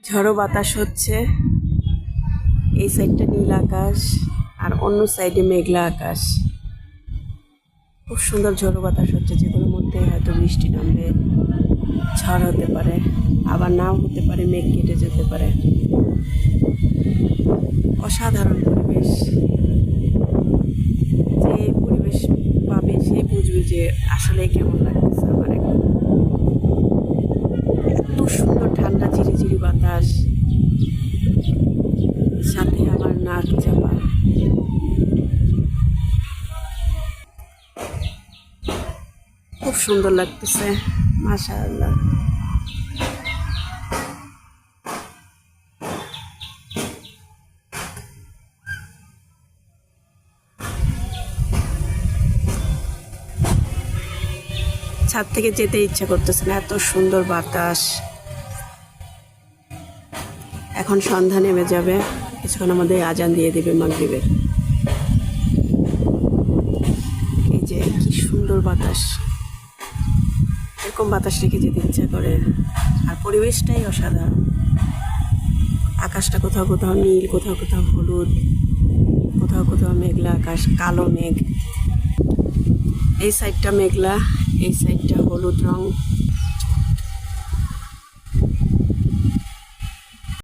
ঝড়ো বাতাস হচ্ছে। এই সাইডটা নীল আকাশ আর অন্য সাইডে মেঘলা আকাশ। খুব সুন্দর ঝড়ো বাতাস হচ্ছে, যেগুলোর মধ্যে হয়তো বৃষ্টি নামবে, ঝড় হতে পারে, আবার নাও হতে পারে, মেঘ কেটে যেতে পারে। অসাধারণ পরিবেশ। যে পরিবেশ পাবে সে বুঝবে যে আসলে কেমন লাগতেছে আমার এখন। এত সুন্দর ঠান্ডা ঝিরিঝিরি বাতাস, সাথে আমার নাক চাপা। খুব সুন্দর লাগতেছে, মাশাআল্লাহ। ছাদ থেকে যেতে ইচ্ছা করতেছে না, এত সুন্দর বাতাস। এখন সন্ধ্যা নেমে যাবে, কিছুক্ষণ আমাদের আজান দিয়ে দিবে মাগরিবের। এই যে কি সুন্দর বাতাস, এরকম বাতাস রেখে যেতে ইচ্ছা করে। আর পরিবেশটাই অসাধারণ। আকাশটা কোথাও কোথাও নীল, কোথাও কোথাও হলুদ, কোথাও কোথাও মেঘলা আকাশ, কালো মেঘ। এই সাইডটা মেঘলা, এই সাইডটা হলুদ রং।